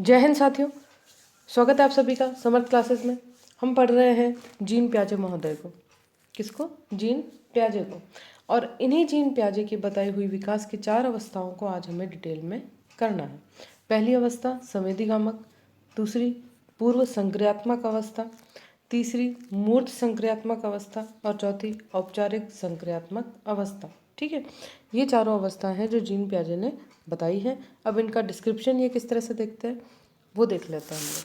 जय हिंद साथियों, स्वागत है आप सभी का समर्थ क्लासेस में। हम पढ़ रहे हैं जीन प्याजे महोदय को। किसको? जीन प्याजे को। और इन्हीं जीन प्याजे की बताई हुई विकास की 4 अवस्थाओं को आज हमें डिटेल में करना है। पहली अवस्था संवेदीगामक, दूसरी पूर्व संक्रियात्मक अवस्था, तीसरी मूर्त संक्रियात्मक अवस्था और चौथी औपचारिक संक्रियात्मक अवस्था। ठीक है, ये चारों अवस्था हैं जो जीन प्याजे ने बताई है। अब इनका डिस्क्रिप्शन ये किस तरह से देखते हैं वो देख लेते हैं हम लोग।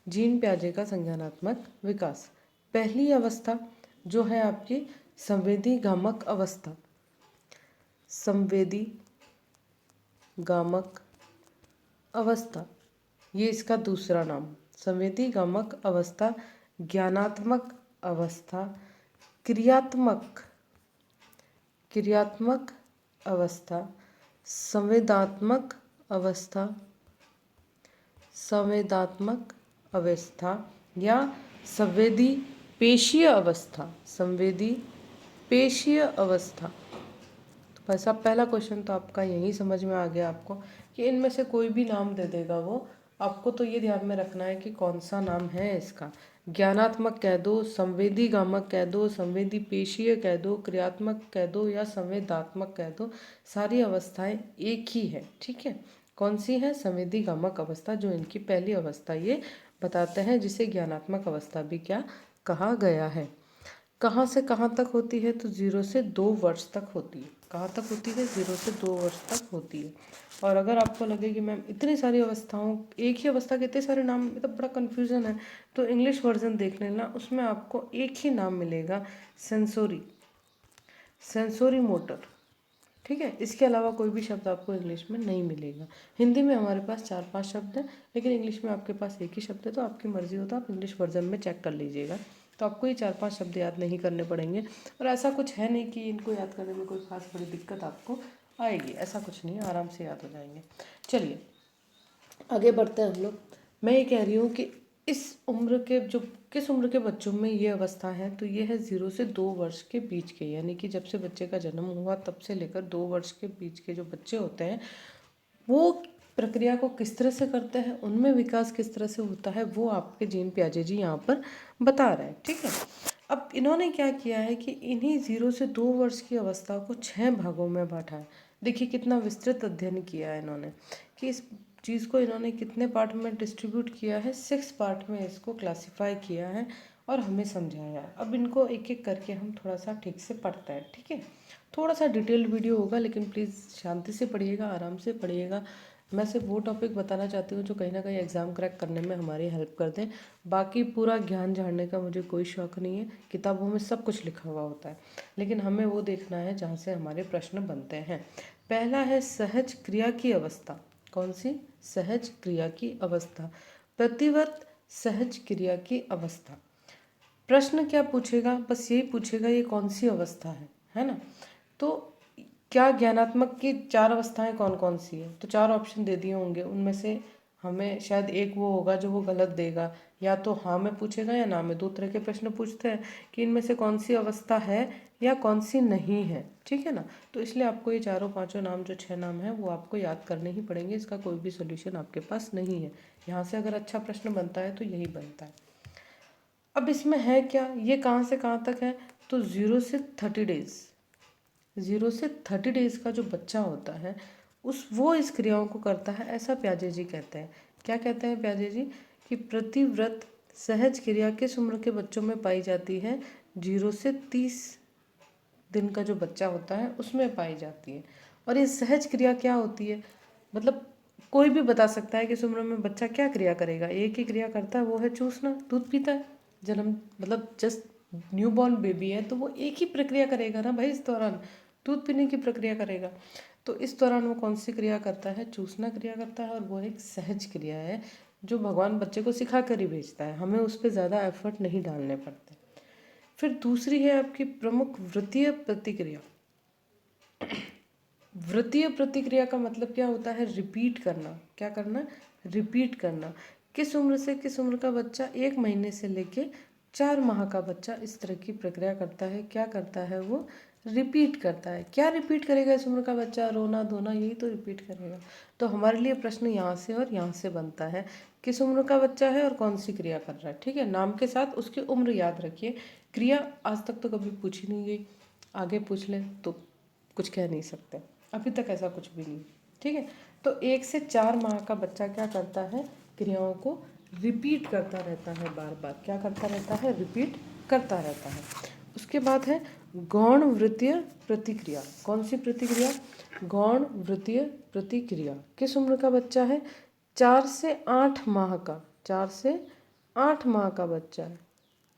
जीन प्याजे का संज्ञानात्मक विकास। पहली अवस्था जो है आपकी संवेदीगामक अवस्था। संवेदीगामक अवस्था, ये इसका दूसरा नाम। संवेदीगामक अवस्था, ज्ञानात्मक अवस्था, क्रियात्मक अवस्था, संवेदात्मक अवस्था, या संवेदी पेशीय अवस्था। संवेदी पेशीय अवस्था। तो भाई साहब पहला क्वेश्चन तो आपका यही समझ में आ गया आपको कि इनमें से कोई भी नाम दे देगा वो। आपको तो ये ध्यान में रखना है कि कौन सा नाम है इसका। ज्ञानात्मक कह दो, संवेदीगामक कह दो, संवेदी पेशीय कह दो, क्रियात्मक कह दो या संवेदात्मक कह दो, सारी अवस्थाएं एक ही है। ठीक है, कौन सी है? संवेदीगामक अवस्था, जो इनकी पहली अवस्था ये बताते हैं, जिसे ज्ञानात्मक अवस्था भी क्या कहा गया है। कहाँ से कहाँ तक होती है? तो 0 से 2 वर्ष तक होती है। कहाँ तक होती है? 0 से 2 वर्ष तक होती है। और अगर आपको लगे कि मैम इतनी सारी अवस्थाओं, एक ही अवस्था के इतने सारे नाम, मतलब बड़ा कन्फ्यूज़न है, तो इंग्लिश वर्जन देख लेना, उसमें आपको एक ही नाम मिलेगा, सेंसोरी मोटर। ठीक है, इसके अलावा कोई भी शब्द आपको इंग्लिश में नहीं मिलेगा। हिंदी में हमारे पास 4-5 शब्द हैं, लेकिन इंग्लिश में आपके पास एक ही शब्द है। तो आपकी मर्जी हो तो आप इंग्लिश वर्जन में चेक कर लीजिएगा, तो आपको ये 4-5 शब्द याद नहीं करने पड़ेंगे। और ऐसा कुछ है नहीं कि इनको याद करने में कोई खास बड़ी दिक्कत आपको आएगी, ऐसा कुछ नहीं है, आराम से याद हो जाएंगे। चलिए आगे बढ़ते हैं हम लोग। मैं ये कह रही हूँ कि इस उम्र के जो किस उम्र के बच्चों में ये अवस्था है, तो ये है 0 से 2 वर्ष के बीच के, यानी कि जब से बच्चे का जन्म हुआ तब से लेकर 2 वर्ष के बीच के जो बच्चे होते हैं, वो प्रक्रिया को किस तरह से करते हैं, उनमें विकास किस तरह से होता है, वो आपके जीन प्याजे जी यहाँ पर बता रहे हैं। ठीक है, अब इन्होंने क्या किया है कि इन्हीं 0 से 2 वर्ष की अवस्था को 6 भागों में बांटा है। देखिए कितना विस्तृत अध्ययन किया है इन्होंने, कि इस चीज़ को इन्होंने कितने पार्ट में डिस्ट्रीब्यूट किया है, 6 पार्ट में इसको क्लासिफाई किया है और हमें समझाया है। अब इनको एक एक करके हम थोड़ा सा ठीक से पढ़ते हैं। ठीक है, थोड़ा सा डिटेल्ड वीडियो होगा, लेकिन प्लीज़ शांति से पढ़िएगा, आराम से पढ़िएगा। मैं सिर्फ वो टॉपिक बताना चाहती हूँ जो कहीं ना कहीं एग्ज़ाम क्रैक करने में हमारी हेल्प कर दें। बाकी पूरा ज्ञान झाड़ने का मुझे कोई शौक़ नहीं है। किताबों में सब कुछ लिखा हुआ होता है, लेकिन हमें वो देखना है जहाँ से हमारे प्रश्न बनते हैं। पहला है सहज क्रिया की अवस्था। कौन सी? सहज क्रिया की अवस्था। प्रतिवर्त सहज क्रिया की अवस्था। प्रश्न क्या पूछेगा? बस यही पूछेगा ये कौन सी अवस्था है ना। तो क्या ज्ञानात्मक की 4 अवस्थाएं कौन कौन सी है? तो 4 ऑप्शन दे दिए होंगे, उनमें से हमें शायद एक वो होगा जो वो गलत देगा, या तो हाँ में पूछेगा या ना में। 2 तरह के प्रश्न पूछते हैं कि इनमें से कौन सी अवस्था है या कौन सी नहीं है। ठीक है ना, तो इसलिए आपको ये चारों पांचों नाम, जो 6 नाम है, वो आपको याद करने ही पड़ेंगे। इसका कोई भी सोल्यूशन आपके पास नहीं है। यहाँ से अगर अच्छा प्रश्न बनता है तो यही बनता है। अब इसमें है क्या, ये कहाँ से कहाँ तक है? तो 0 से 30 डेज, 0 से 30 डेज का जो बच्चा होता है वो इस क्रियाओं को करता है, ऐसा प्याजे जी कहते हैं। क्या कहते हैं प्याजे जी? कि प्रतिव्रत सहज क्रिया किस उम्र के बच्चों में पाई जाती है? 0 से 30 दिन का जो बच्चा होता है उसमें पाई जाती है। और ये सहज क्रिया क्या होती है? मतलब कोई भी बता सकता है कि इस उम्र में बच्चा क्या क्रिया करेगा। एक ही क्रिया करता है, वो है चूसना, दूध पीता है। जन्म मतलब जस्ट न्यू बॉर्न बेबी है तो वो एक ही प्रक्रिया करेगा ना भाई, इस दौरान दूध पीने की प्रक्रिया करेगा। तो इस दौरान वो कौन सी क्रिया करता है? चूसना क्रिया करता है, और वो एक सहज क्रिया है जो भगवान बच्चे को सिखा कर ही भेजता है। हमें उस पर ज़्यादा एफर्ट नहीं डालने पड़ते। फिर दूसरी है आपकी प्रमुख वृत्तीय प्रतिक्रिया। वृत्तीय प्रतिक्रिया का मतलब क्या होता है? रिपीट करना। क्या करना? रिपीट करना। किस उम्र से किस उम्र का बच्चा? 1 महीने से लेके 4 माह का बच्चा इस तरह की प्रक्रिया करता है। क्या करता है वो? रिपीट करता है। क्या रिपीट करेगा इस उम्र का बच्चा? रोना धोना, यही तो रिपीट करेगा। तो हमारे लिए प्रश्न यहाँ से और यहाँ से बनता है, किस उम्र का बच्चा है और कौन सी क्रिया कर रहा है। ठीक है, नाम के साथ उसकी उम्र याद रखिए। क्रिया आज तक तो कभी पूछी नहीं गई, आगे पूछ ले तो कुछ कह नहीं सकते, अभी तक ऐसा कुछ भी नहीं। ठीक है, तो 1 से 4 माह का बच्चा क्या करता है? क्रियाओं को रिपीट करता रहता है, बार बार क्या करता रहता है? रिपीट करता रहता है। उसके बाद है गौण वृत्तीय प्रतिक्रिया। कौन सी प्रतिक्रिया? गौण वृत्तीय प्रतिक्रिया। किस उम्र का बच्चा है? 4 से 8 माह का, 4 से 8 माह का बच्चा है,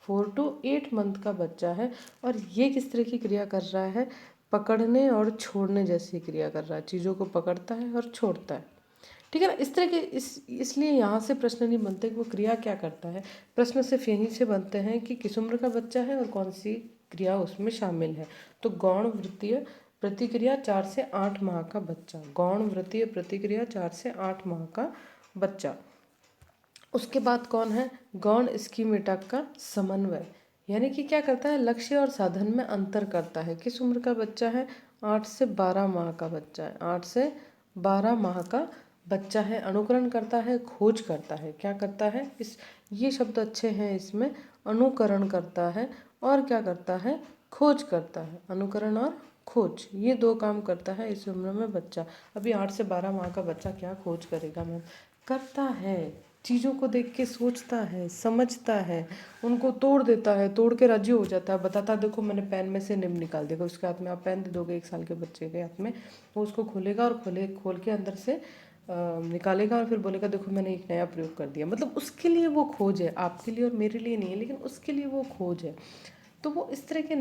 4 to 8 मंथ का बच्चा है। और ये किस तरह की क्रिया कर रहा है? पकड़ने और छोड़ने जैसी क्रिया कर रहा है, चीज़ों को पकड़ता है और छोड़ता है। ठीक है ना, इस तरह के इसलिए यहाँ से प्रश्न नहीं बनते कि वो क्रिया क्या करता है। प्रश्न सिर्फ यहीं से बनते हैं कि किस उम्र का बच्चा है और कौन सी क्रिया उसमें शामिल है। तो गौण वृत्तीय प्रतिक्रिया 4 से 8 माह का बच्चा, गौण वृत्तीय प्रतिक्रिया 4 से 8 माह का बच्चा। उसके बाद कौन है? गौण स्कीमेटा का समन्वय, यानी कि क्या करता है? लक्ष्य और साधन में अंतर करता है। किस उम्र का बच्चा है? 8 से 12 माह का बच्चा है, 8 से 12 माह का बच्चा है। अनुकरण करता है, खोज करता है। क्या करता है? इस ये शब्द अच्छे हैं इसमें, अनुकरण करता है और क्या करता है? खोज करता है। अनुकरण और खोज, ये 2 काम करता है इस उम्र में बच्चा। अभी 8 से 12 माह का बच्चा क्या खोज करेगा मैम? करता है, चीज़ों को देख के सोचता है, समझता है, उनको तोड़ देता है, तोड़ के राजी हो जाता है, बताता देखो मैंने पेन में से निम्न निकाल देगा। उसके हाथ में आप पेन दे दोगे 1 साल के बच्चे के हाथ में, वो उसको खोलेगा और खोल के अंदर से निकालेगा और फिर बोलेगा देखो मैंने एक नया प्रयोग कर दिया। मतलब उसके लिए वो खोज है, आपके लिए और मेरे लिए नहीं है, लेकिन उसके लिए वो खोज है। तो वो इस तरह के,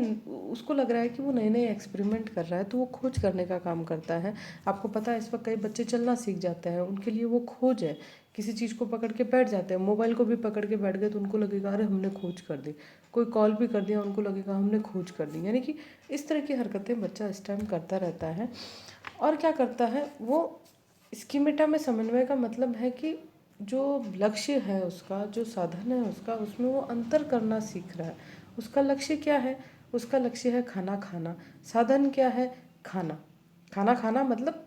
उसको लग रहा है कि वो नए नए एक्सपेरिमेंट कर रहा है, तो वो खोज करने का काम करता है। आपको पता है इस वक्त कई बच्चे चलना सीख जाते हैं, उनके लिए वो खोज है। किसी चीज़ को पकड़ के बैठ जाते हैं, मोबाइल को भी पकड़ के बैठ गए तो उनको लगेगा अरे हमने खोज कर दी। कोई कॉल भी कर दिया, उनको लगेगा हमने खोज कर दी। यानी कि इस तरह की हरकतें बच्चा इस टाइम करता रहता है। और क्या करता है वो? स्कीमेटा में समन्वय का मतलब है कि जो लक्ष्य है उसका, जो साधन है उसका, उसमें वो अंतर करना सीख रहा है। उसका लक्ष्य क्या है? उसका लक्ष्य है खाना खाना। साधन क्या है? खाना। खाना खाना मतलब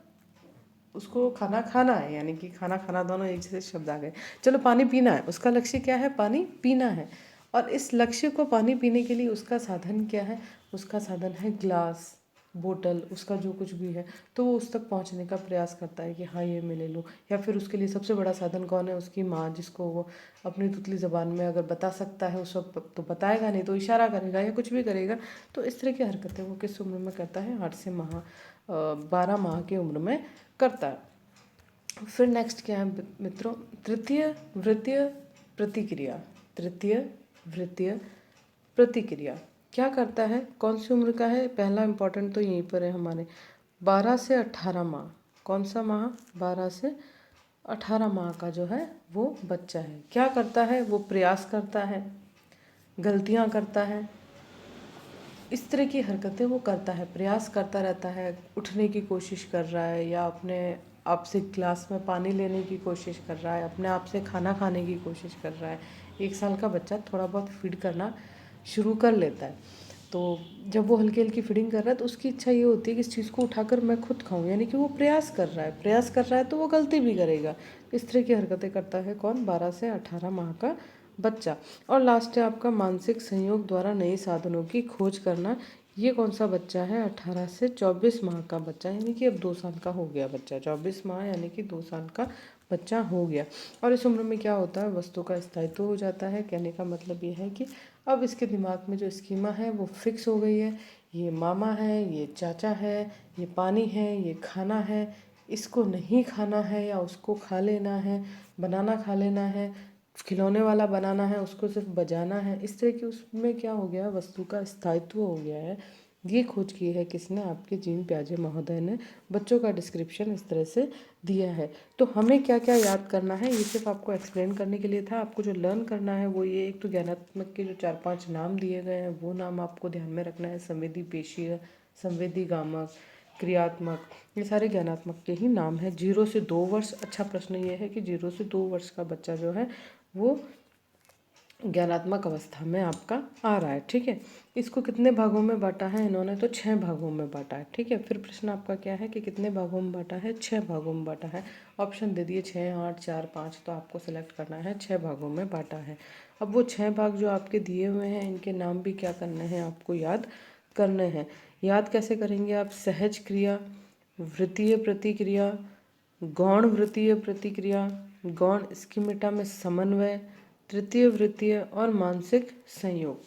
उसको खाना खाना है, यानी कि खाना खाना दोनों एक जैसे शब्द आ गए। चलो पानी पीना है, उसका लक्ष्य क्या है? पानी पीना है। और इस लक्ष्य को पानी पीने के लिए उसका साधन क्या है? उसका साधन है गिलास, बोतल, उसका जो कुछ भी है। तो वो उस तक पहुंचने का प्रयास करता है कि हाँ ये मैं ले लूँ। या फिर उसके लिए सबसे बड़ा साधन कौन है? उसकी माँ, जिसको वो अपनी तुतली ज़बान में अगर बता सकता है उस वक्त तो बताएगा, नहीं तो इशारा करेगा या कुछ भी करेगा। तो इस तरह की हरकतें वो किस उम्र में करता है? 8 से 12 माह की उम्र में करता है। फिर नेक्स्ट क्या है मित्रों? तृतीय वृत्तीय प्रतिक्रिया। तृतीय वृत्तीय प्रतिक्रिया क्या करता है? कौन सी उम्र का है? पहला इंपॉर्टेंट तो यहीं पर है हमारे, 12 से 18 माह। कौन सा माह? 12 से 18 माह का जो है वो बच्चा है। क्या करता है? वो प्रयास करता है, गलतियाँ करता है, इस तरह की हरकतें वो करता है, प्रयास करता रहता है। उठने की कोशिश कर रहा है, या अपने आप से गिलास में पानी लेने की कोशिश कर रहा है, अपने आप से खाना खाने की कोशिश कर रहा है। 1 साल का बच्चा थोड़ा बहुत फीड करना शुरू कर लेता है। तो जब वो हल्की हल्की फीडिंग कर रहा है तो उसकी इच्छा ये होती है कि इस चीज़ को उठाकर मैं खुद खाऊं, यानी कि वो प्रयास कर रहा है, प्रयास कर रहा है तो वो गलती भी करेगा। इस तरह की हरकतें करता है कौन? 12 से 18 माह का बच्चा। और लास्ट है आपका मानसिक संयोग द्वारा नए साधनों की खोज करना। ये कौन सा बच्चा है? 18 से 24 माह का बच्चा, यानी कि अब 2 साल का हो गया बच्चा। 24 माह यानी कि 2 साल का बच्चा हो गया। और इस उम्र में क्या होता है? वस्तु का स्थायित्व हो जाता है। कहने का मतलब ये है कि अब इसके दिमाग में जो स्कीमा है वो फिक्स हो गई है। ये मामा है, ये चाचा है, ये पानी है, ये खाना है, इसको नहीं खाना है या उसको खा लेना है, बनाना खा लेना है, खिलौने वाला बनाना है, उसको सिर्फ बजाना है। इस तरह की उसमें क्या हो गया? वस्तु का स्थायित्व हो गया है। ये खोज की है किसने? आपके जीन प्याजे महोदय ने। बच्चों का डिस्क्रिप्शन इस तरह से दिया है। तो हमें क्या क्या याद करना है, ये सिर्फ आपको एक्सप्लेन करने के लिए था। आपको जो लर्न करना है वो ये, एक तो ज्ञानात्मक के जो 4-5 नाम दिए गए हैं वो नाम आपको ध्यान में रखना है। संवेदी पेशीय, संवेदी गामक, क्रियात्मक, ये सारे ज्ञानात्मक के ही नाम है। 0 से 2 वर्ष, अच्छा प्रश्न ये है कि 0 से 2 वर्ष का बच्चा जो है वो ज्ञानात्मक अवस्था में आपका आ रहा है। ठीक है, इसको कितने भागों में बांटा है इन्होंने, तो 6 भागों में बांटा है। ठीक है, फिर प्रश्न आपका क्या है कि कितने भागों में बांटा है, 6 भागों में बांटा है। ऑप्शन दे दिए 6, 8, 4, 5, तो आपको सेलेक्ट करना है 6 भागों में बांटा है। अब वो 6 भाग जो आपके दिए हुए हैं इनके नाम भी क्या करने हैं, आपको याद करने हैं। याद कैसे करेंगे आप, सहज क्रिया, वृत्तीय प्रतिक्रिया, गौण वृत्तीय प्रतिक्रिया, गौण स्कीमेटा में समन्वय, तृतीय वृत्तीय और मानसिक संयोग।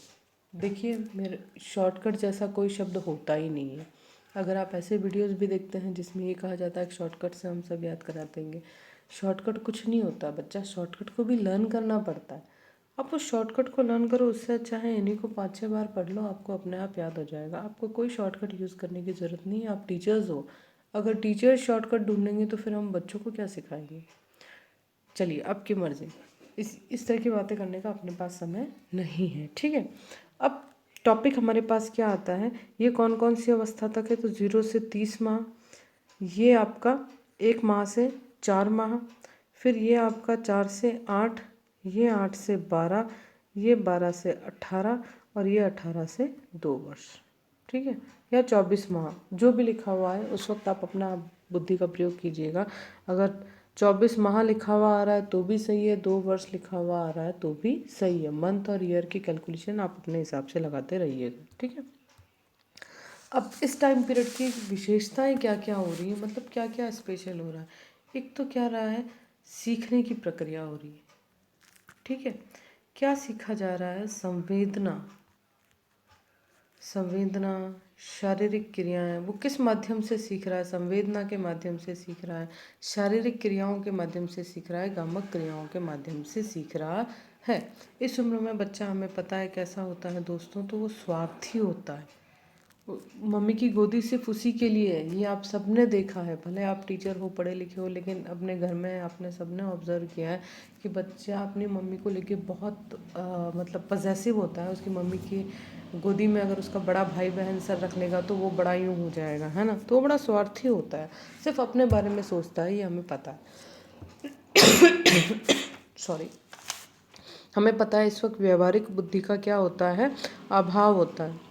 देखिए मेरे शॉर्टकट जैसा कोई शब्द होता ही नहीं है। अगर आप ऐसे वीडियोस भी देखते हैं जिसमें ये कहा जाता है कि शॉर्टकट से हम सब याद करा देंगे, शॉर्टकट कुछ नहीं होता बच्चा, शॉर्टकट को भी लर्न करना पड़ता है। आप उस शॉर्टकट को लर्न करो, उससे अच्छा है इन्हीं को 5-6 बार पढ़ लो, आपको अपने आप याद हो जाएगा। आपको कोई शॉर्टकट यूज़ करने की ज़रूरत नहीं है, आप टीचर्स हो। अगर टीचर्स शॉर्टकट ढूंढेंगे तो फिर हम बच्चों को क्या सिखाएंगे। चलिए आपकी मर्जी, इस तरह की बातें करने का अपने पास समय नहीं है। ठीक है, अब टॉपिक हमारे पास क्या आता है, ये कौन कौन सी अवस्था तक है, तो 0 से 30 माह, ये आपका 1 माह से 4 माह, फिर ये आपका 4 से 8, ये 8 से 12, ये 12 से 18 और ये 18 से 2 वर्ष। ठीक है, या 24 माह, जो भी लिखा हुआ है उस वक्त आप अपना बुद्धि का प्रयोग कीजिएगा। अगर 24 माह लिखा हुआ आ रहा है तो भी सही है, 2 वर्ष लिखा हुआ आ रहा है तो भी सही है। मंथ और ईयर की कैलकुलेशन आप अपने हिसाब से लगाते रहिएगा। ठीक है, अब इस टाइम पीरियड की विशेषताएं क्या क्या हो रही है, मतलब क्या क्या स्पेशल हो रहा है। एक तो क्या रहा है, सीखने की प्रक्रिया हो रही है। ठीक है, क्या सीखा जा रहा है, संवेदना, संवेदना, शारीरिक क्रियाएं, वो किस माध्यम से सीख रहा है, संवेदना के माध्यम से सीख रहा है, शारीरिक क्रियाओं के माध्यम से सीख रहा है, गामक क्रियाओं के माध्यम से सीख रहा है। इस उम्र में बच्चा, हमें पता है कैसा होता है दोस्तों, तो वो स्वार्थी होता है। मम्मी की गोदी सिर्फ उसी के लिए है, ये आप सबने देखा है, भले आप टीचर हो, पढ़े लिखे हो, लेकिन अपने घर में आपने सबने ऑब्जर्व किया है कि बच्चा अपनी मम्मी को लेके बहुत मतलब पजेसिव होता है। उसकी मम्मी की गोदी में अगर उसका बड़ा भाई बहन सर रख लेगा तो वो बड़ा यूँ हो जाएगा, है ना, तो वो बड़ा स्वार्थी होता है, सिर्फ अपने बारे में सोचता है, ये हमें पता है। सॉरी, हमें पता है इस वक्त व्यवहारिक बुद्धि का क्या होता है, अभाव होता है।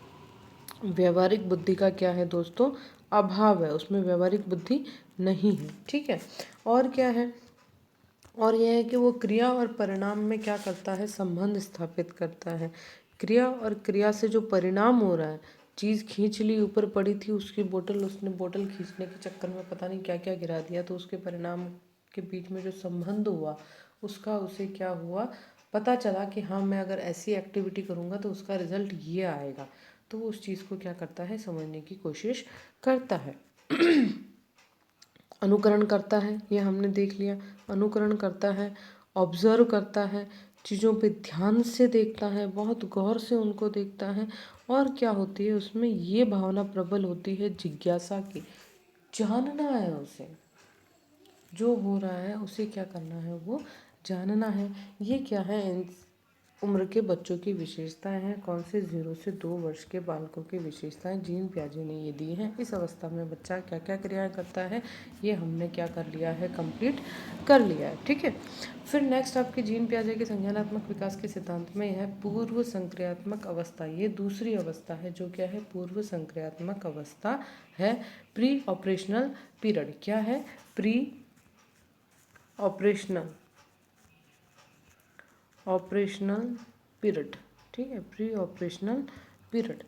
व्यवहारिक बुद्धि का क्या है दोस्तों, अभाव है, उसमें व्यवहारिक बुद्धि नहीं है। ठीक है, और क्या है, और यह है कि वो क्रिया और परिणाम में क्या करता है, संबंध स्थापित करता है। क्रिया और क्रिया से जो परिणाम हो रहा है, चीज़ खींच ली, ऊपर पड़ी थी उसकी बोतल, उसने बोतल खींचने के चक्कर में पता नहीं क्या क्या गिरा दिया, तो उसके परिणाम के बीच में जो संबंध हुआ उसका उसे क्या हुआ, पता चला कि हाँ मैं अगर ऐसी एक्टिविटी करूँगा तो उसका रिजल्ट ये आएगा, तो वो उस चीज़ को क्या करता है, समझने की कोशिश करता है। अनुकरण करता है, ये हमने देख लिया, अनुकरण करता है, ऑब्जर्व करता है, चीज़ों पे ध्यान से देखता है, बहुत गौर से उनको देखता है, और क्या होती है उसमें ये भावना प्रबल होती है जिज्ञासा की, जानना है उसे, जो हो रहा है उसे क्या करना है, वो जानना है। ये क्या है, इन उम्र के बच्चों की विशेषताएं हैं। कौन से 0 से 2 वर्ष के बालकों की विशेषताएं जीन पियाजे ने ये दी हैं। इस अवस्था में बच्चा क्या क्या क्रियाएं करता है, ये हमने क्या कर लिया है, कंप्लीट कर लिया है। ठीक है, फिर नेक्स्ट आपके जीन पियाजे के संज्ञानात्मक विकास के सिद्धांत में है पूर्व संक्रियात्मक अवस्था। ये दूसरी अवस्था है जो क्या है, पूर्व संक्रियात्मक अवस्था है। प्री ऑपरेशनल पीरियड, क्या है, प्री ऑपरेशनल पीरियड। ठीक है, प्री ऑपरेशनल पीरियड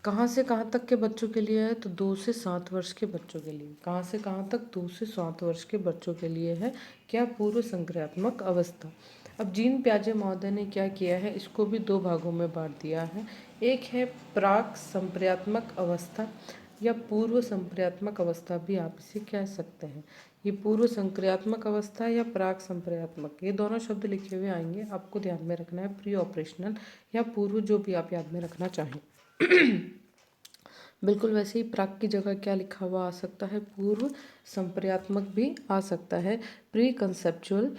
कहाँ से कहाँ तक के बच्चों के लिए है, तो 2 से 7 वर्ष के बच्चों के लिए। कहाँ से कहाँ तक, 2 से 7 वर्ष के बच्चों के लिए है क्या, पूर्व संक्रियात्मक अवस्था। अब जीन पियाजे महोदय ने क्या किया है, इसको भी 2 भागों में बांट दिया है। एक है प्राक संक्रियात्मक अवस्था, या पूर्व संक्रियात्मक अवस्था भी आप इसे कह सकते हैं। ये पूर्व संक्रियात्मक अवस्था या प्राक संक्रियात्मक, ये दोनों शब्द लिखे हुए आएंगे, आपको ध्यान में रखना है, प्री ऑपरेशनल या पूर्व, जो भी आप याद में रखना चाहें। बिल्कुल वैसे ही प्राक की जगह क्या लिखा हुआ आ सकता है, पूर्व संक्रियात्मक भी आ सकता है। प्री कंसेप्चुअल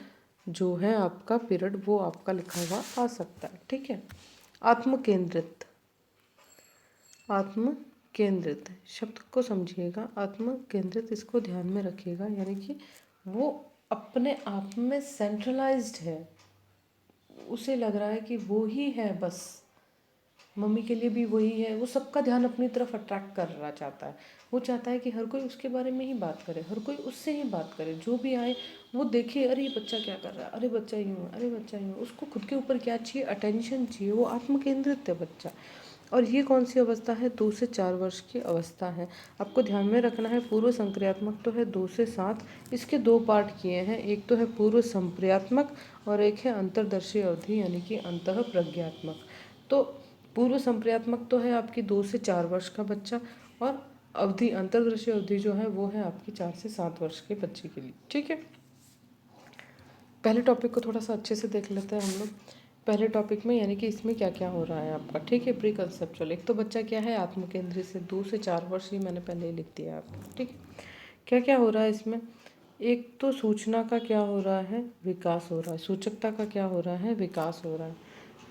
जो है आपका पीरियड, वो आपका लिखा हुआ आ सकता है। ठीक है, आत्म केंद्रित, आत्म केंद्रित शब्द को समझिएगा, आत्म केंद्रित, इसको ध्यान में रखिएगा, यानी कि वो अपने आप में सेंट्रलाइज्ड है, उसे लग रहा है कि वो ही है बस, मम्मी के लिए भी वही है। वो सबका ध्यान अपनी तरफ अट्रैक्ट करना चाहता है। वो चाहता है कि हर कोई उसके बारे में ही बात करे, हर कोई उससे ही बात करे, जो भी आए वो देखे, अरे ये बच्चा क्या कर रहा है, अरे बच्चा यूँ है, अरे बच्चा यूँ है। उसको खुद के ऊपर क्या चाहिए, अटेंशन चाहिए, वो आत्म केंद्रित है बच्चा। और ये कौन सी अवस्था है, 2 से 4 वर्ष की अवस्था है। आपको ध्यान में रखना है, पूर्व संक्रियात्मक तो है 2 से 7, इसके 2 पार्ट किए हैं, एक तो है पूर्व संप्रियात्मक और एक है अंतर्दर्शी अवधि यानी कि अंतः प्रज्ञात्मक। तो पूर्व संप्रियात्मक तो है आपकी 2 से 4 वर्ष का बच्चा, और अवधि अंतर्दृश्य अवधि जो है वो है आपकी 4 से 7 वर्ष के बच्चे के लिए। ठीक है, पहले टॉपिक को थोड़ा सा अच्छे से देख लेते हैं हम लोग। पहले टॉपिक में यानी कि इसमें क्या क्या हो रहा है आपका। ठीक है, प्री कंसेप्चुअल। एक तो बच्चा क्या है, आत्मकेंद्रित से 2 से 4 वर्ष, ही मैंने पहले ही लिख दिया आपको। ठीक है, क्या क्या हो रहा है इसमें। एक तो सूचना का क्या हो रहा है, विकास हो रहा है। सूचकता का क्या हो रहा है, विकास हो रहा है।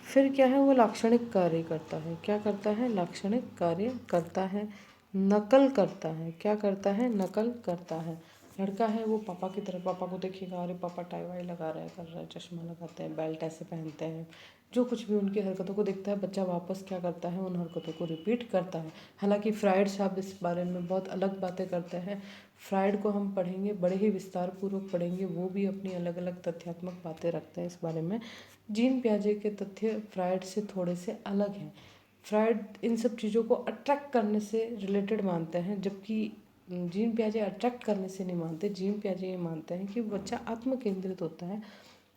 फिर क्या है, वो लाक्षणिक कार्य करता है। क्या करता है, लाक्षणिक कार्य करता है। नकल करता है। क्या करता है, नकल करता है। लड़का है वो पापा की तरह, पापा को देखेगा, अरे पापा टाई वाई लगा रहे हैं, कर रहे हैं, चश्मा लगाते हैं, बेल्ट ऐसे पहनते हैं, जो कुछ भी उनकी हरकतों को देखता है बच्चा वापस क्या करता है, उन हरकतों को रिपीट करता है। हालांकि फ्राइड साहब इस बारे में बहुत अलग बातें करते हैं। फ्राइड को हम पढ़ेंगे, बड़े ही विस्तार पूर्वक पढ़ेंगे, वो भी अपनी अलग अलग तथ्यात्मक बातें रखते हैं इस बारे में। जीन पियाजे के तथ्य फ्राइड से थोड़े से अलग हैं। फ्राइड इन सब चीज़ों को अट्रैक्ट करने से रिलेटेड मानते हैं, जबकि जीन पियाजे अट्रैक्ट करने से नहीं मानते। जीन पियाजे ये मानते हैं कि बच्चा आत्म केंद्रित होता है,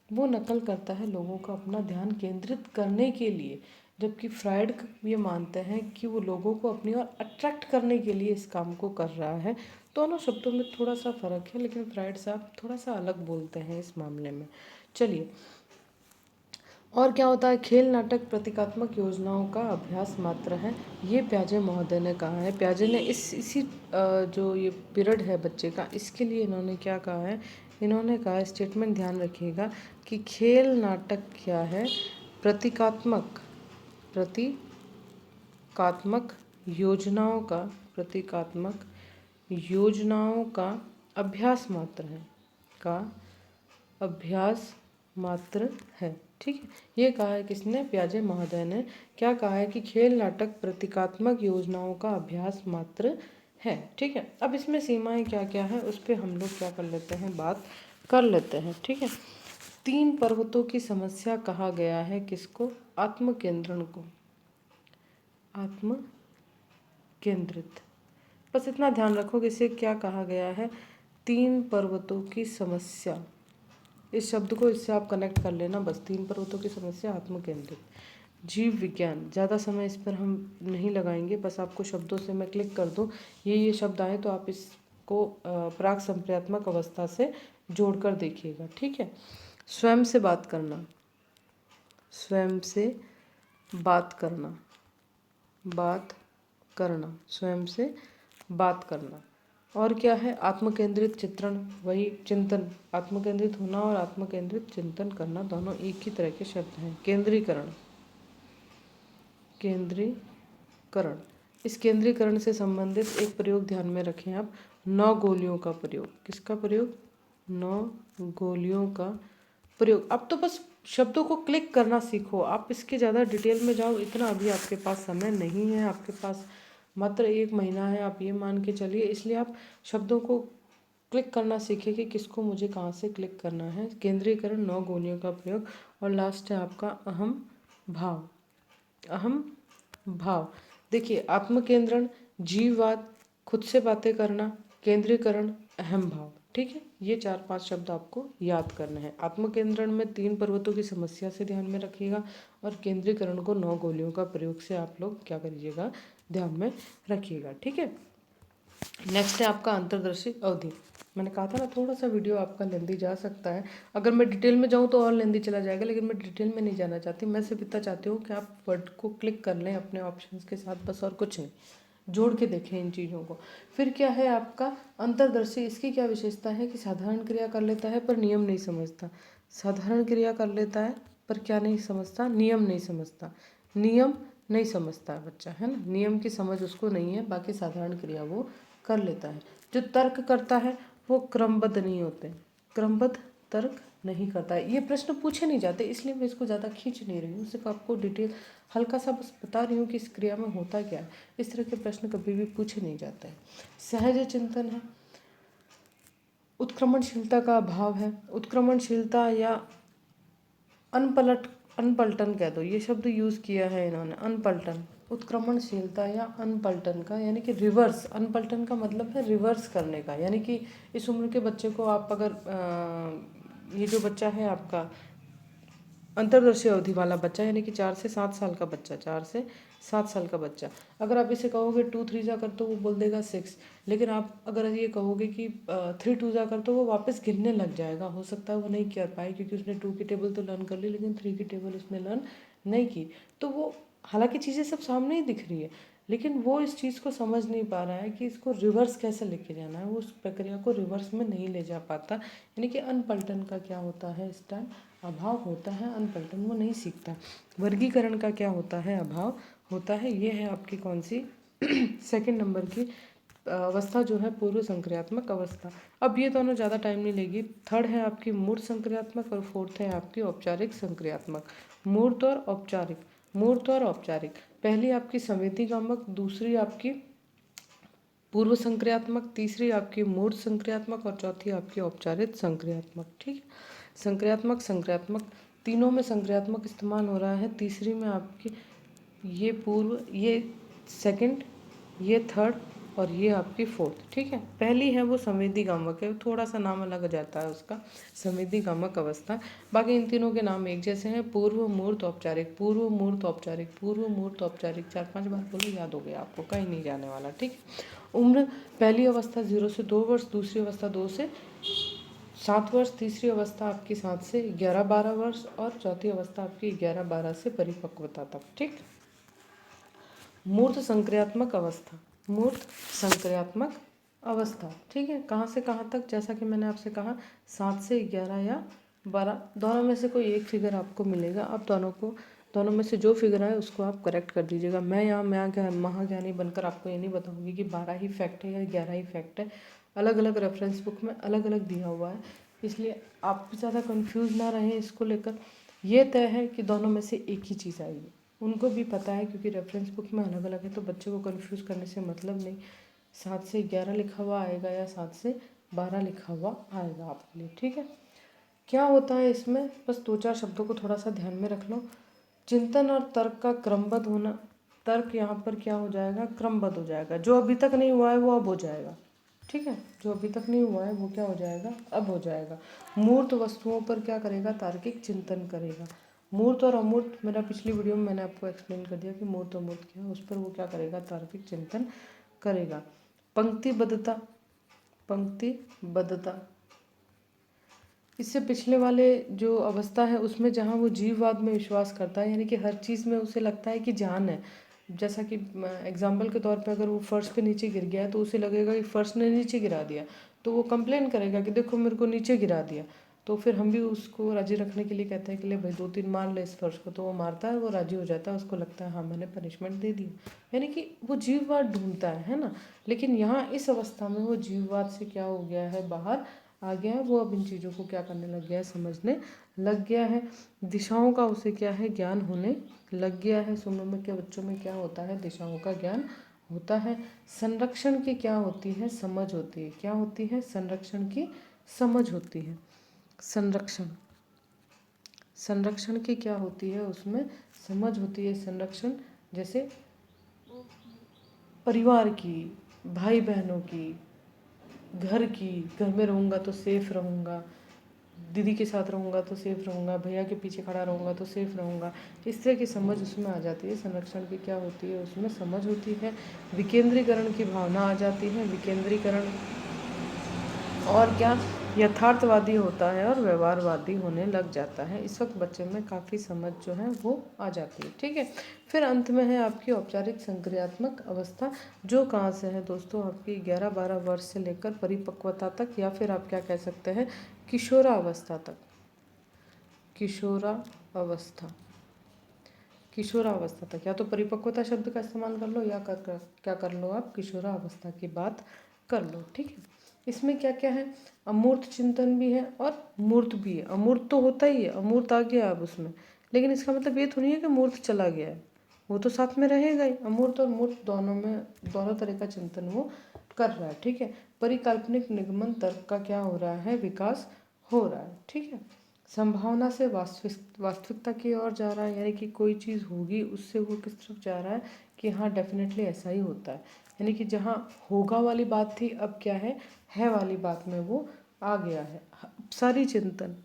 वो नकल करता है लोगों का अपना ध्यान केंद्रित करने के लिए, जबकि फ्राइड ये मानते हैं कि वो लोगों को अपनी ओर अट्रैक्ट करने के लिए इस काम को कर रहा है। दोनों शब्दों में थोड़ा सा फ़र्क है, लेकिन फ्राइड साहब थोड़ा सा अलग बोलते हैं इस मामले में। चलिए, और क्या होता है, खेल नाटक प्रतीकात्मक योजनाओं का अभ्यास मात्र है, ये प्याजे महोदय ने कहा है। प्याजे ने इसी जो ये पीरियड है बच्चे का, इसके लिए इन्होंने क्या कहा है, इन्होंने कहा है, स्टेटमेंट ध्यान रखिएगा कि खेल नाटक क्या है, प्रतीकात्मक प्रतीकात्मक योजनाओं का अभ्यास मात्र है, का अभ्यास मात्र है। ठीक है, ये कहा है किसने, प्याजे महोदय ने। क्या कहा है कि खेल नाटक प्रतीकात्मक योजनाओं का अभ्यास मात्र है। ठीक है, अब इसमें सीमाएं क्या क्या है उस पर हम लोग क्या कर लेते हैं, बात कर लेते हैं। ठीक है, 3 पर्वतों की समस्या कहा गया है किसको, आत्म केंद्रण को, आत्म केंद्रित। बस इतना ध्यान रखो कि इसे क्या कहा गया है, 3 पर्वतों की समस्या। इस शब्द को इससे आप कनेक्ट कर लेना बस, 3 पर्वतों की समस्या, आत्म केंद्रित। जीव विज्ञान, ज़्यादा समय इस पर हम नहीं लगाएंगे, बस आपको शब्दों से मैं क्लिक कर दूँ, ये शब्द आए तो आप इसको प्राक संप्रियात्मक अवस्था से जोड़कर देखिएगा। ठीक है, स्वयं से बात करना, स्वयं से बात करना, स्वयं से बात करना। और क्या है, आत्मकेंद्रित चित्रण, वही चिंतन, आत्मकेंद्रित होना और आत्मकेंद्रित चिंतन करना दोनों एक ही तरह के शब्द हैं। केंद्रीकरण, इस केंद्रीकरण से संबंधित एक प्रयोग ध्यान में रखें आप, 9 गोलियों का प्रयोग। किसका प्रयोग, 9 गोलियों का प्रयोग। अब तो बस शब्दों को क्लिक करना सीखो, आप इसके ज़्यादा डिटेल में जाओ इतना अभी आपके पास समय नहीं है, आपके पास मात्र 1 महीना है, आप ये मान के चलिए। इसलिए आप शब्दों को क्लिक करना सीखें कि किसको मुझे कहाँ से क्लिक करना है। केंद्रीकरण, 9 गोलियों का प्रयोग, और लास्ट है आपका अहम भाव। अहम भाव, देखिए, आत्मकेंद्रण, जीववाद, खुद से बातें करना, केंद्रीकरण, अहम भाव। ठीक है, ये 4-5 शब्द आपको याद करने हैं। आत्मकेंद्रण में 3 पर्वतों की समस्या से ध्यान में रखिएगा, और केंद्रीकरण को 9 गोलियों का प्रयोग से आप लोग क्या करिएगा, ध्यान में रखिएगा। ठीक है, नेक्स्ट है आपका अंतर्दर्शी अवधि। मैंने कहा था ना, थोड़ा सा वीडियो आपका लेंदी जा सकता है, अगर मैं डिटेल में जाऊँ तो और लेंदी चला जाएगा, लेकिन मैं डिटेल में नहीं जाना चाहती। मैं सिर्फ इतना चाहती हूँ कि आप वर्ड को क्लिक कर लें अपने ऑप्शंस के साथ, बस, और कुछ नहीं, जोड़ के देखें इन चीज़ों को। फिर क्या है आपका अंतर्दर्शी, इसकी क्या विशेषता है कि साधारण क्रिया कर लेता है पर नियम नहीं समझता। साधारण क्रिया कर लेता है पर क्या नहीं समझता, नियम नहीं समझता। नियम नहीं समझता है बच्चा, है ना, नियम की समझ उसको नहीं है, बाकी साधारण क्रिया वो कर लेता है। जो तर्क करता है वो क्रमबद्ध नहीं होते, क्रमबद्ध तर्क नहीं करता है। ये प्रश्न पूछे नहीं जाते, इसलिए मैं इसको ज़्यादा खींच नहीं रही हूँ, सिर्फ आपको डिटेल हल्का सा बस बता रही हूँ कि इस क्रिया में होता क्या है। इस तरह के प्रश्न कभी भी पूछे नहीं जाते हैं। सहज चिंतन है, उत्क्रमणशीलता का अभाव है। उत्क्रमणशीलता या अनपलटन कह दो, ये शब्द यूज़ किया है इन्होंने, अनपलटन। उत्क्रमणशीलता या अनपलटन का यानी कि रिवर्स, अनपलटन का मतलब है रिवर्स करने का, यानी कि इस उम्र के बच्चे को आप अगर ये जो बच्चा है आपका अंतर्दर्शी अवधि वाला बच्चा, यानी कि 4 से 7 साल का बच्चा, 4 से 7 साल का बच्चा, अगर आप इसे कहोगे 2 3 जा कर तो वो बोल देगा 6, लेकिन आप अगर ये कहोगे कि 3 2 जा कर तो वो वापस गिनने लग जाएगा। हो सकता है वो नहीं कर पाए क्योंकि उसने 2 की टेबल तो लर्न कर ली, लेकिन 3 की टेबल उसने लर्न नहीं की। तो वो हालांकि चीज़ें सब सामने ही दिख रही है, लेकिन वो इस चीज़ को समझ नहीं पा रहा है कि इसको रिवर्स कैसे लेके जाना है, वो उस प्रक्रिया को रिवर्स में नहीं ले जा पाता। यानी कि अनपलटन का क्या होता है, इस टाइम अभाव होता है, अनपलटन वो नहीं सीखता। वर्गीकरण का क्या होता है, अभाव होता है। ये है आपकी कौन सी सेकंड नंबर की अवस्था जो है, पूर्व संक्रियात्मक अवस्था। अब ये दोनों ज़्यादा टाइम नहीं लेगी। थर्ड है आपकी मूर्त संक्रियात्मक और फोर्थ है आपकी औपचारिक संक्रियात्मक। मूर्त और औपचारिक, मूर्त और औपचारिक। पहली आपकी संवेदीगामक, दूसरी आपकी पूर्व संक्रियात्मक, तीसरी आपकी मूर्त संक्रियात्मक और चौथी आपकी औपचारिक संक्रियात्मक। ठीक है, संक्रियात्मक संक्रियात्मक तीनों में संक्रियात्मक इस्तेमाल हो रहा है। तीसरी में आपकी ये पूर्व, ये सेकंड, ये थर्ड और ये आपकी फोर्थ। ठीक है, पहली है वो संवेदीगामक है, थोड़ा सा नाम अलग जाता है उसका, संवेदीगामक अवस्था। बाकी इन तीनों के नाम एक जैसे हैं, पूर्व मूर्त औपचारिक, पूर्व मूर्त औपचारिक, पूर्व मूर्त औपचारिक। 4 5 बार बोलो, याद हो गया आपको, कहीं नहीं जाने वाला। ठीक है, उम्र पहली अवस्था 0 से 2 वर्ष, दूसरी अवस्था 2 से 7 वर्ष, तीसरी अवस्था आपकी 7 से 11 12 वर्ष और चौथी अवस्था आपकी 11 12 से परिपक्वता तक। ठीक, मूर्त संक्रियात्मक अवस्था, मूर्त संक्रियात्मक अवस्था। ठीक है, कहाँ से कहाँ तक, जैसा कि मैंने आपसे कहा 7 से 11 या 12, दोनों में से कोई एक फिगर आपको मिलेगा। आप दोनों में से जो फिगर है उसको आप करेक्ट कर दीजिएगा। मैं यहाँ महाज्ञानी बनकर आपको ये नहीं बताऊंगी कि 12 ही फैक्ट है या 11 ही फैक्ट है। अलग अलग रेफरेंस बुक में अलग अलग दिया हुआ है, इसलिए आप भी ज़्यादा कंफ्यूज ना रहें इसको लेकर। ये तय है कि दोनों में से एक ही चीज़ आएगी, उनको भी पता है क्योंकि रेफरेंस बुक में अलग अलग है, तो बच्चे को कंफ्यूज करने से मतलब नहीं। 7 से 11 लिखा हुआ आएगा या 7 से 12 लिखा हुआ आएगा आपके लिए। ठीक है, क्या होता है इसमें, बस 2 4 शब्दों को थोड़ा सा ध्यान में रख लो। चिंतन और तर्क का क्रमबद्ध होना, तर्क यहाँ पर क्या हो जाएगा, क्रमबद्ध हो जाएगा। जो अभी तक नहीं हुआ है वो अब हो जाएगा। ठीक है, जो अभी तक नहीं हुआ है वो क्या हो जाएगा, अब हो जाएगा। मूर्त वस्तुओं पर क्या करेगा, तार्किक चिंतन करेगा। मूर्त और अमूर्त, मेरा पिछली वीडियो में मैंने आपको एक्सप्लेन कर दिया कि मूर्त अमूर्त क्या है, उस पर वो क्या करेगा, तार्किक चिंतन करेगा। पंक्तिबद्धता, पंक्तिबद्धता, इससे पिछले वाले जो अवस्था है उसमें जहाँ वो जीववाद में विश्वास करता है, यानी कि हर चीज़ में उसे लगता है कि जान है। जैसा कि एग्जाम्पल के तौर पे अगर वो फर्श पे नीचे गिर गया है तो उसे लगेगा कि फर्श ने नीचे गिरा दिया, तो वो कंप्लेन करेगा कि देखो मेरे को नीचे गिरा दिया। तो फिर हम भी उसको राजी रखने के लिए कहते हैं कि ले भाई 2 3 मार ले इस फर्श को, तो वो मारता है, वो राजी हो जाता है, उसको लगता है हाँ मैंने पनिशमेंट दे दी। यानी कि वो जीववाद ढूंढता है ना। लेकिन यहाँ इस अवस्था में वो जीववाद से क्या हो गया है, बाहर आ गया है। वो अब इन चीज़ों को क्या करने लग गया है, समझने लग गया है। दिशाओं का उसे क्या है, ज्ञान होने लग गया है। इस उम्र में के बच्चों में क्या होता है, दिशाओं का ज्ञान होता है। संरक्षण की क्या होती है, समझ होती है। क्या होती है, संरक्षण की समझ होती है। संरक्षण, संरक्षण की क्या होती है, उसमें समझ होती है। संरक्षण जैसे परिवार की, भाई बहनों की, घर की, घर में रहूँगा तो सेफ रहूँगा, दीदी के साथ रहूँगा तो सेफ रहूँगा, भैया के पीछे खड़ा रहूँगा तो सेफ रहूँगा, इस तरह की समझ उसमें आ जाती है। संरक्षण की क्या होती है, उसमें समझ होती है। विकेंद्रीकरण की भावना आ जाती है। विकेंद्रीकरण और क्या, यथार्थवादी होता है और व्यवहारवादी होने लग जाता है। इस वक्त बच्चे में काफ़ी समझ जो है वो आ जाती है। ठीक है, फिर अंत में है आपकी औपचारिक संक्रियात्मक अवस्था, जो कहाँ से है दोस्तों, आपकी 11 12 वर्ष से लेकर परिपक्वता तक, या फिर आप क्या कह सकते हैं, किशोरावस्था तक। किशोरावस्था, किशोरावस्था तक, या तो परिपक्वता शब्द का इस्तेमाल कर लो या क्या कर लो आप, किशोरावस्था की बात कर लो। ठीक है, इसमें क्या क्या है, अमूर्त चिंतन भी है और मूर्त भी है। अमूर्त तो होता ही है, अमूर्त आ गया अब उसमें, लेकिन इसका मतलब ये तो नहीं है कि मूर्त चला गया है, वो तो साथ में रहेगा ही। अमूर्त और मूर्त दोनों में, दोनों तरह का चिंतन वो कर रहा है, ठीक है। परिकल्पनिक निगमन तर्क का क्या हो रहा है, विकास हो रहा है, ठीक है। संभावना से वास्तविकता की ओर जा रहा है, यानी कि कोई चीज़ होगी उससे वो किस तरफ जा रहा है कि हाँ डेफिनेटली ऐसा ही होता है। यानी कि जहाँ होगा वाली बात थी, अब क्या है वाली बात में वो आ गया है। अपसारी चिंतन,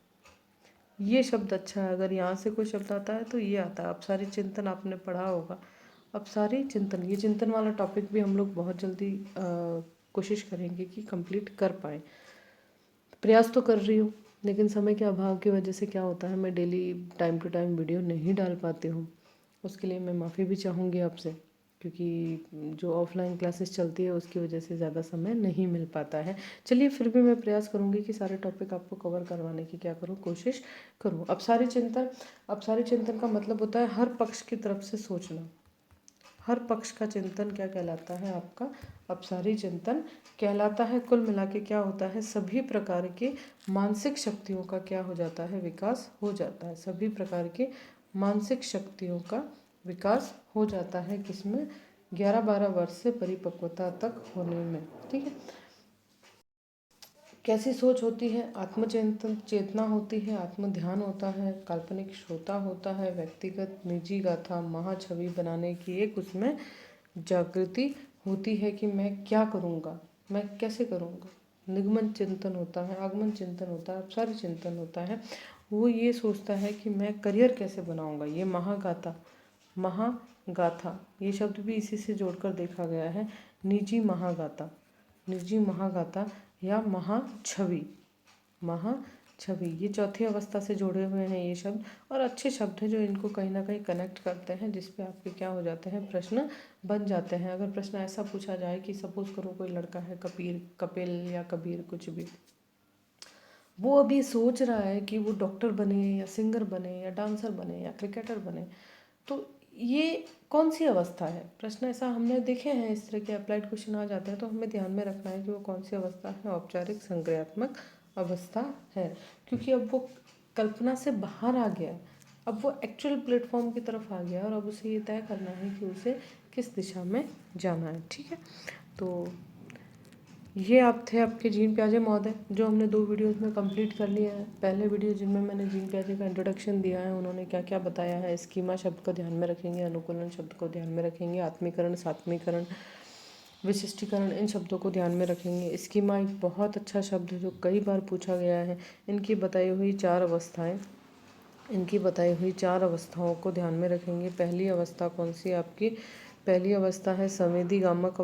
ये शब्द अच्छा है, अगर यहाँ से कोई शब्द आता है तो ये आता है, अपसारी चिंतन आपने पढ़ा होगा। अपसारी चिंतन, ये चिंतन वाला टॉपिक भी हम लोग बहुत जल्दी कोशिश करेंगे कि कंप्लीट कर पाए। प्रयास तो कर रही हूँ, लेकिन समय के अभाव की वजह से क्या होता है, मैं daily time to time video नहीं डाल पाती हूँ। उसके लिए मैं माफ़ी भी चाहूँगी आपसे, क्योंकि जो ऑफलाइन क्लासेस चलती है उसकी वजह से ज़्यादा समय नहीं मिल पाता है। चलिए फिर भी मैं प्रयास करूँगी कि सारे टॉपिक आपको कवर करवाने की क्या करूँ, कोशिश करूँ। अपसारी चिंतन का मतलब होता है हर पक्ष की तरफ से सोचना। हर पक्ष का चिंतन क्या कहलाता है, आपका अपसारी चिंतन कहलाता है। कुल मिला के क्या होता है, सभी प्रकार के मानसिक शक्तियों का क्या हो जाता है, विकास हो जाता है। सभी प्रकार के मानसिक शक्तियों का विकास हो जाता है, किसमें, 11-12 वर्ष से परिपक्वता तक होने में, ठीक है। कैसी सोच होती है, आत्मचिंतन चेतना होती है, आत्म ध्यान होता है, काल्पनिक श्रोता होता है, व्यक्तिगत निजी गाथा महाछवि बनाने की एक उसमें जागृति होती है कि मैं क्या करूँगा, मैं कैसे करूँगा। निगमन चिंतन होता है, आगमन चिंतन होता है, अपसारी चिंतन होता है। वो ये सोचता है कि मैं करियर कैसे बनाऊँगा। ये महागाथा ये शब्द भी इसी से जोड़कर देखा गया है। निजी महागाथा या महाछवि ये चौथी अवस्था से जुड़े हुए हैं ये शब्द, और अच्छे शब्द हैं जो इनको कहीं ना कहीं कनेक्ट करते हैं, जिसपे आपके क्या हो जाते हैं, प्रश्न बन जाते हैं। अगर प्रश्न ऐसा पूछा जाए कि सपोज करो कोई लड़का है, कपिल या कबीर कुछ भी, वो अभी सोच रहा है कि वो डॉक्टर बने या सिंगर बने या डांसर बने या क्रिकेटर बने, तो ये कौन सी अवस्था है। प्रश्न ऐसा हमने देखे हैं, इस तरह के अप्लाइड क्वेश्चन आ जाते हैं, तो हमें ध्यान में रखना है कि वो कौन सी अवस्था है, औपचारिक संक्रियात्मक अवस्था है। क्योंकि अब वो कल्पना से बाहर आ गया है, अब वो एक्चुअल प्लेटफॉर्म की तरफ आ गया है, और अब उसे ये तय करना है कि उसे किस दिशा में जाना है, ठीक है। तो ये आप थे आपके जीन प्याजे महोदय, जो हमने 2 वीडियोज़ में कंप्लीट कर लिया है। पहले वीडियो जिनमें मैंने जीन प्याजे का इंट्रोडक्शन दिया है, उन्होंने क्या क्या बताया है, स्कीमा शब्द को ध्यान में रखेंगे, अनुकूलन शब्द को ध्यान में रखेंगे, आत्मीकरण, सात्मीकरण, विशिष्टीकरण, इन शब्दों को ध्यान में रखेंगे। स्कीमा एक बहुत अच्छा शब्द है जो कई बार पूछा गया है। इनकी बताई हुई 4 अवस्थाओं को ध्यान में रखेंगे। पहली अवस्था कौन सी आपकी, पहली अवस्था है संवेदी गामक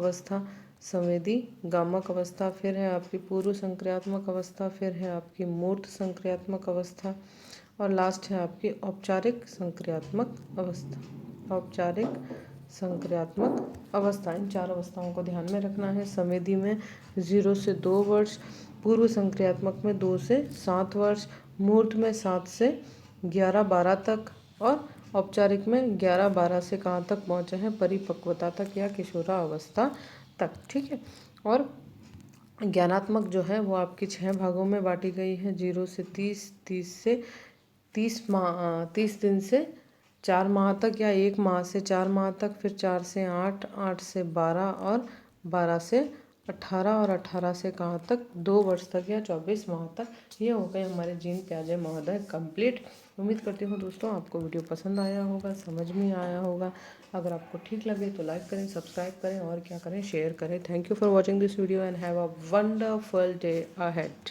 अवस्था, फिर है आपकी पूर्व संक्रियात्मक अवस्था, फिर है आपकी मूर्त संक्रियात्मक अवस्था, और लास्ट है आपकी औपचारिक संक्रियात्मक अवस्था। इन 4 अवस्थाओं को ध्यान में रखना है। संवेदी में 0 से 2 वर्ष, पूर्व संक्रियात्मक में 2 से 7 वर्ष, मूर्त में 7 से 11-12 तक, और औपचारिक में 11-12 से कहाँ तक पहुँचे हैं, परिपक्वता तक या किशोरावस्था तक, ठीक है। और ज्ञानात्मक जो है वो आपकी 6 भागों में बांटी गई है, 0 से 30, 30 दिन से 4 माह तक, या 1 माह से 4 माह तक, फिर 4 से 8, 8 से 12, और 12 से 18, और 18 से कहाँ तक, 2 वर्ष तक या 24 माह तक। ये हो गए हमारे जीन प्याजे महोदय कंप्लीट। उम्मीद करती हूँ दोस्तों आपको वीडियो पसंद आया होगा, समझ में आया होगा। अगर आपको ठीक लगे तो लाइक करें, सब्सक्राइब करें, और क्या करें, शेयर करें। Thank you for watching this video and have a wonderful day ahead.